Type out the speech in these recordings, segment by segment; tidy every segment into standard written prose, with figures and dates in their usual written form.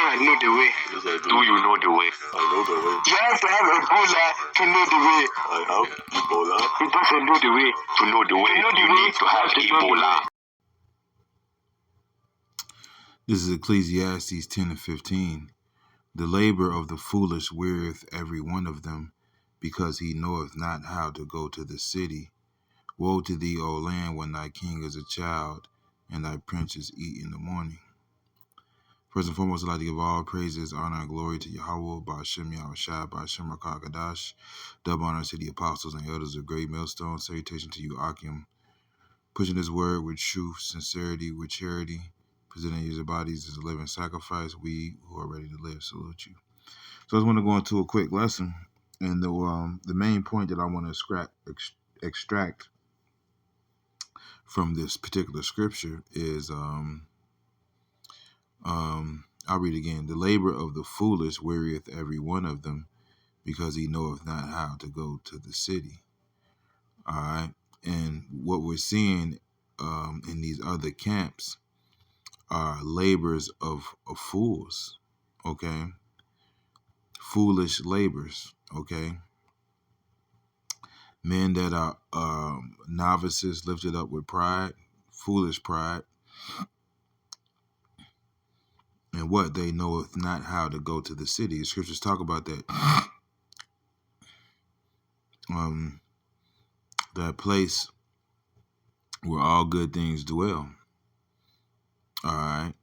I know the way. Yes, I do. Do you know the way? I know the way. You have to have Ebola to know the way. I have Ebola. You don't know the way. To know the way, you need to have Ebola. This is Ecclesiastes 10 and 15. The labor of the foolish weareth every one of them, because he knoweth not how to go to the city. Woe to thee, O land, when thy king is a child, and thy princes eat in the morning. First and foremost, I'd like to give all praises, honor, and glory to Yahweh, Ba'ashem Yahushua, Ba'ashem Rakakadash. Double honor to the apostles and elders of Great Millstone. Salutation to you, Akim, pushing this word with truth, sincerity, with charity, presenting your bodies as a living sacrifice. We who are ready to live salute you. So I just want to go into a quick lesson, and the main point that I want to extract from this particular scripture is I'll read again. The labor of the foolish wearieth every one of them, because he knoweth not how to go to the city. All right, and what we're seeing in these other camps are labors of fools. Okay, foolish labors. Okay, men that are novices lifted up with pride, foolish pride. And what they knoweth not how to go to the city. The scriptures talk about that. That place where all good things dwell. All right.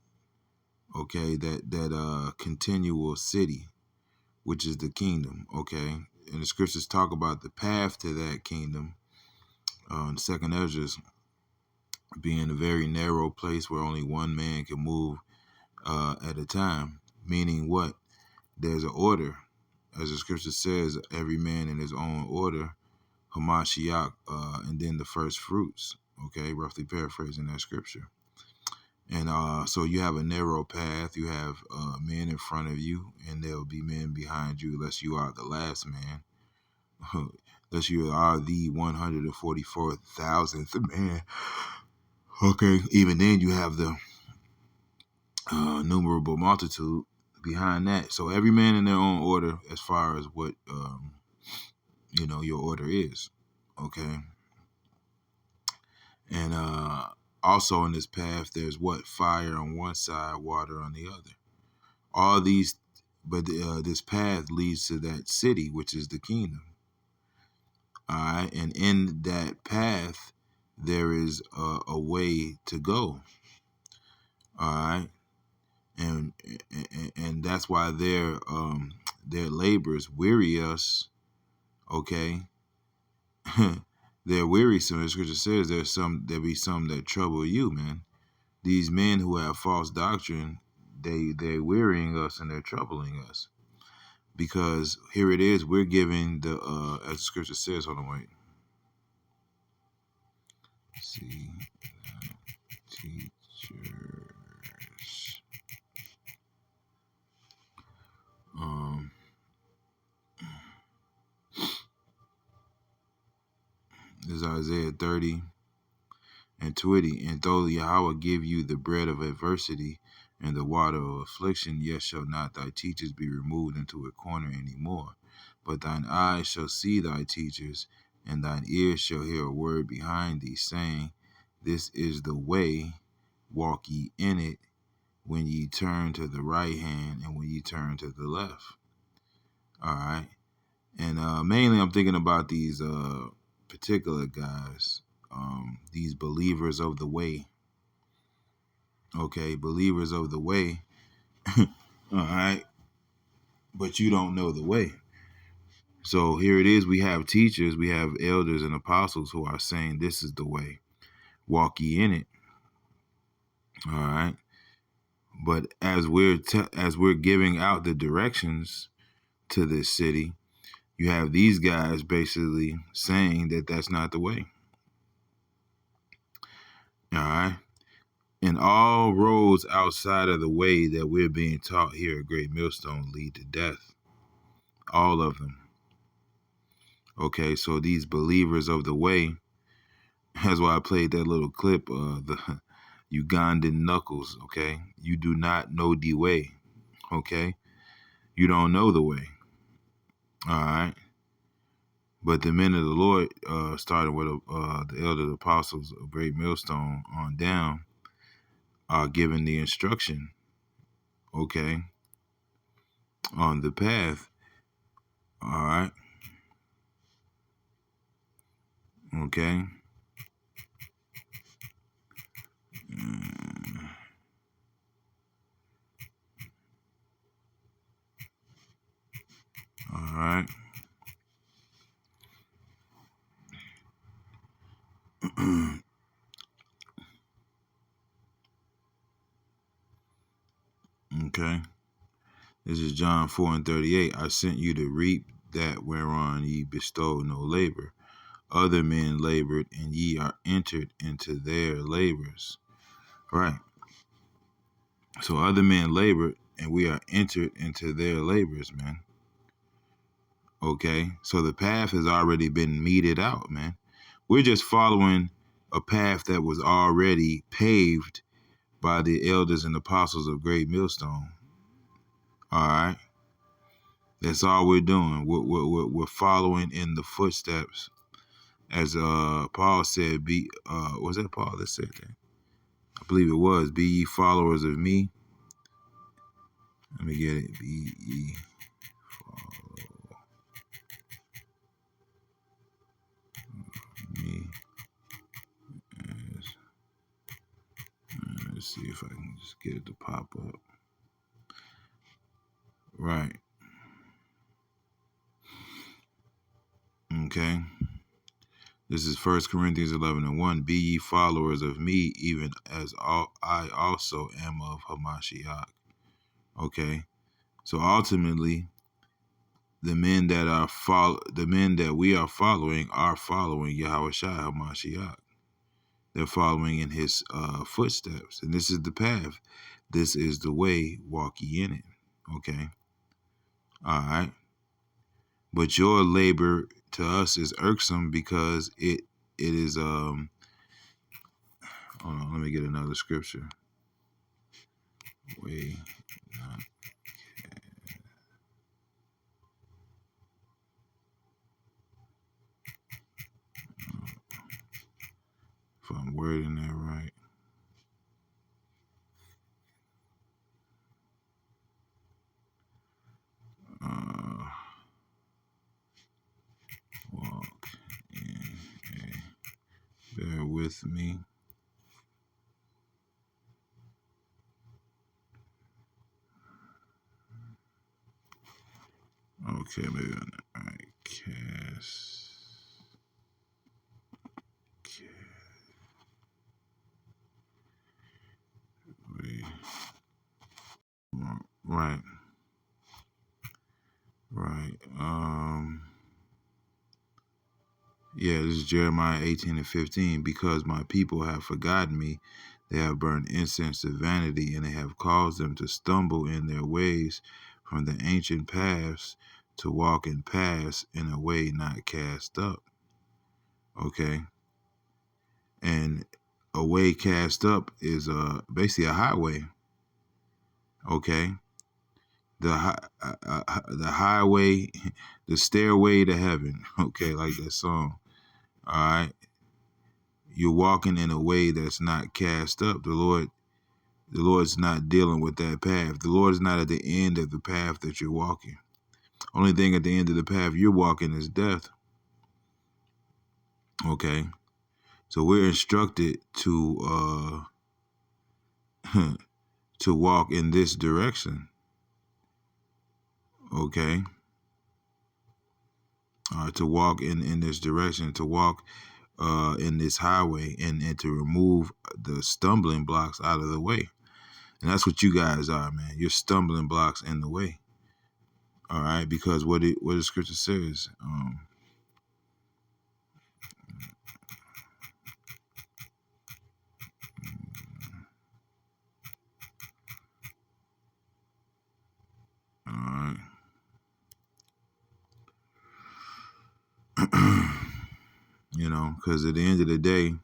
Okay. That continual city, which is the kingdom. Okay. And the scriptures talk about the path to that kingdom. In Second Ezra being a very narrow place where only one man can move at a time. Meaning what? There's an order. As the scripture says, every man in his own order, Hamashiach, and then the first fruits. Okay, roughly paraphrasing that scripture. And so you have a narrow path. You have men in front of you, and there will be men behind you, unless you are the last man, unless you are the 144,000th man. Okay, even then you have the innumerable multitude behind that. So every man in their own order as far as what your order is. Okay. And also in this path there's what? Fire on one side, water on the other. All these, but this path leads to that city, which is the kingdom. All right. And in that path there is a way to go. All right. And that's why their labors weary us. Okay. They're wearisome. The scripture says there be some that trouble you, man. These men who have false doctrine, they're wearying us and they're troubling us. Because here it is, we're giving the as the scripture says, hold on, wait. Let's see. Teachers. This is Isaiah 30 and 20. And though Yahweh give you the bread of adversity and the water of affliction, yet shall not thy teachers be removed into a corner any more. But thine eyes shall see thy teachers, and thine ears shall hear a word behind thee, saying, This is the way, walk ye in it, when ye turn to the right hand and when ye turn to the left. All right. And mainly I'm thinking about these particular guys, these believers of the way. Okay, believers of the way. All right. But you don't know the way. So here it is. We have teachers, we have elders and apostles who are saying this is the way. Walk ye in it. All right. But as we're giving out the directions to this city, you have these guys basically saying that that's not the way. All right. And all roads outside of the way that we're being taught here at Great Millstone lead to death. All of them. Okay, so these believers of the way, that's why I played that little clip of the Ugandan Knuckles, okay? You do not know the way, Okay? You don't know the way. All right? But the men of the Lord, starting with the elder apostles of Great Millstone on down, are given the instruction, okay, on the path. All right? Okay? All right? Okay? This is John 4:38. I sent you to reap that whereon ye bestowed no labor. Other men labored, and ye are entered into their labors. Right. So other men labored, and we are entered into their labors, man. Okay? So the path has already been meted out, man. We're just following a path that was already paved by the elders and apostles of Great Millstone. All right? That's all we're doing. We're following in the footsteps. As Paul said, was that Paul that said that? I believe it was. Be ye followers of me. Let me get it. Be ye follow me. As, let's see if I can just get it to pop up. Right. Okay. This is 1 Corinthians 11:1. Be ye followers of me, even as I also am of Hamashiach. Okay. So ultimately, the men that we are following Yahweh Shai Hamashiach. They're following in his footsteps. And this is the path. This is the way, walk ye in it. Okay. All right. But your labor to us is irksome because it is hold on, let me get another scripture. Way not if I'm wording that right. Walk in bear with me. Okay, maybe all right. Right. Right. Yeah, this is Jeremiah 18:15. Because my people have forgotten me, they have burned incense to vanity, and they have caused them to stumble in their ways from the ancient paths to walk in paths in a way not cast up. Okay. And a way cast up is basically a highway. Okay. The highway, the stairway to heaven. Okay, like that song. All right. You're walking in a way that's not cast up. The Lord's not dealing with that path. The Lord's not at the end of the path that you're walking. Only thing at the end of the path you're walking is death. Okay. So we're instructed to to walk in this direction. Okay. To walk in this direction, to walk in this highway, and to remove the stumbling blocks out of the way. And that's what you guys are, man. You're stumbling blocks in the way. All right, because what the scripture says. All right. You know, because at the end of the day,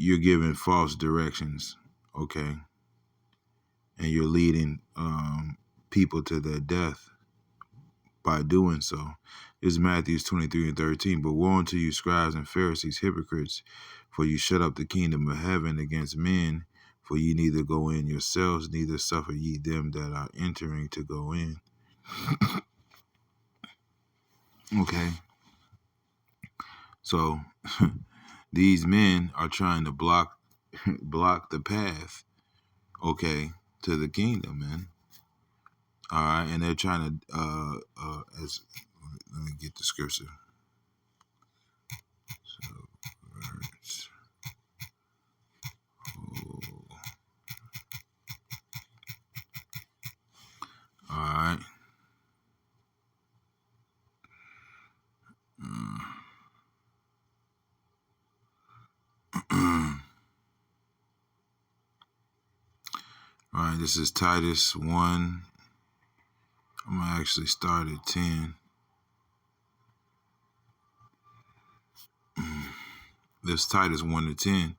you're giving false directions, okay, and you're leading people to their death by doing so. It's Matthew 23:13. But woe unto you, scribes and Pharisees, hypocrites, for you shut up the kingdom of heaven against men, for ye neither go in yourselves, neither suffer ye them that are entering to go in. Okay. So these men are trying to block the path, okay, to the kingdom, man. All right, and they're trying to let me get the scripture. So, all right. All right, this is Titus 1. I'm going to actually start at 10. This Titus 1-10.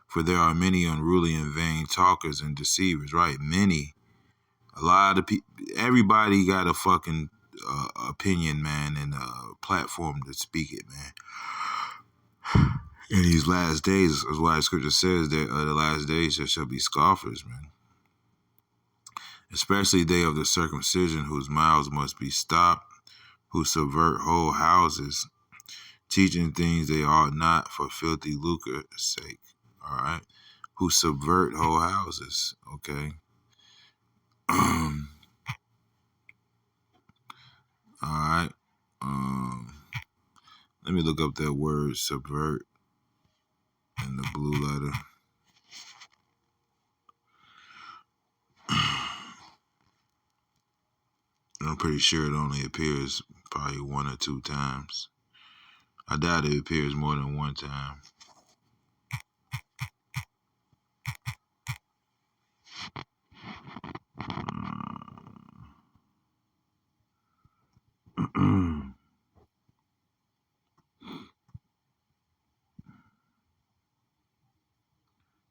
For there are many unruly and vain talkers and deceivers, right? Many. A lot of people, everybody got a fucking opinion, man, and a platform to speak it, man. In these last days, is why the scripture says that the last days there shall be scoffers, man. Especially they of the circumcision, whose mouths must be stopped, who subvert whole houses, teaching things they ought not for filthy lucre's sake. All right, who subvert whole houses. Okay. All right. Let me look up that word subvert in the blue letter. I'm pretty sure it only appears probably 1 or 2 times. I doubt it appears more than 1 time.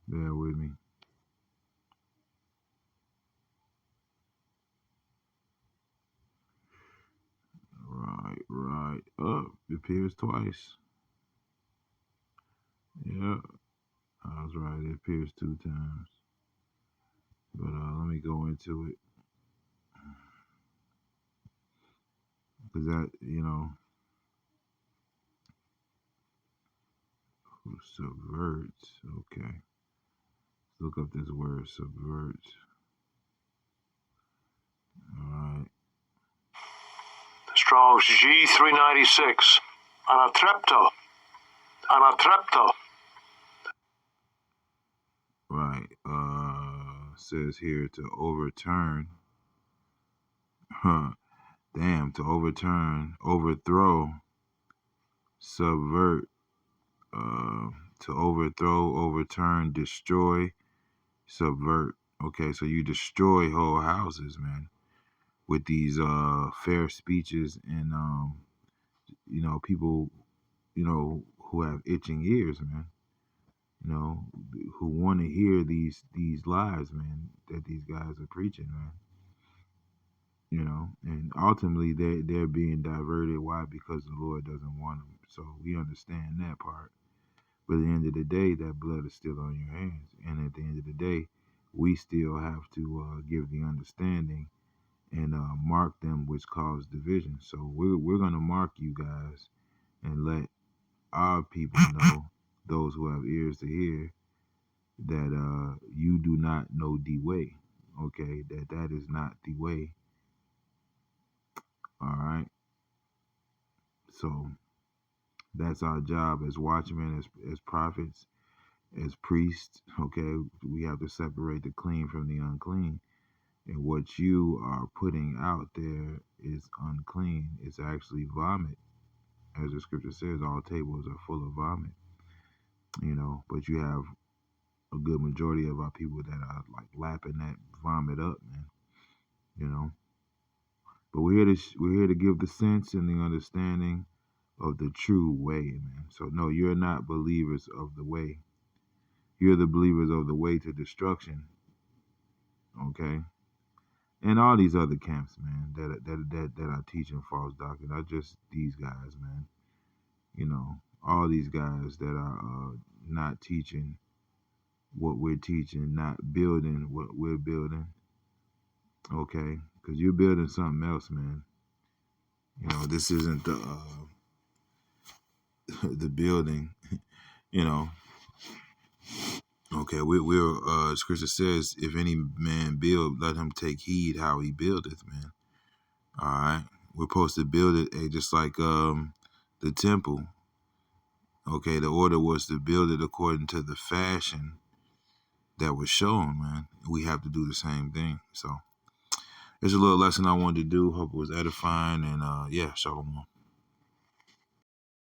Bear with me. Right. It appears twice. Yeah, I was right. It appears 2 times. But let me go into it. Because that, who subverts. Okay. Look up this word, subverts. All right. Strong's G396. Anatrepto. Right. Says here to overturn. Damn, to overturn, overthrow, subvert, to overthrow, overturn, destroy, subvert. Okay, so you destroy whole houses, man, with these fair speeches and people, who have itching ears, man. Who want to hear these lies, man, that these guys are preaching, man. And ultimately they're being diverted. Why? Because the Lord doesn't want them. So we understand that part. But at the end of the day, that blood is still on your hands. And at the end of the day, we still have to give the understanding and mark them which cause division. So we're going to mark you guys and let our people know, those who have ears to hear, that you do not know the way. Okay, that is not the way. All right. So that's our job as watchmen, as prophets, as priests. Okay, we have to separate the clean from the unclean. And what you are putting out there is unclean. It's actually vomit. As the scripture says, all tables are full of vomit. But you have a good majority of our people that are like lapping that vomit up, man. But we're here to give the sense and the understanding of the true way, man. So no, you're not believers of the way. You're the believers of the way to destruction. Okay. And all these other camps, man, that are teaching false doctrine are just these guys, man. You know, all these guys that are not teaching what we're teaching, not building what we're building. Okay, because you're building something else, man. You know, this isn't the the building. You know. Okay, we're Scripture says, if any man build, let him take heed how he buildeth, man. All right, we're supposed to build it just like the temple. Okay, the order was to build it according to the fashion that was shown, man. We have to do the same thing. So, it's a little lesson I wanted to do. Hope it was edifying, and yeah, shalom.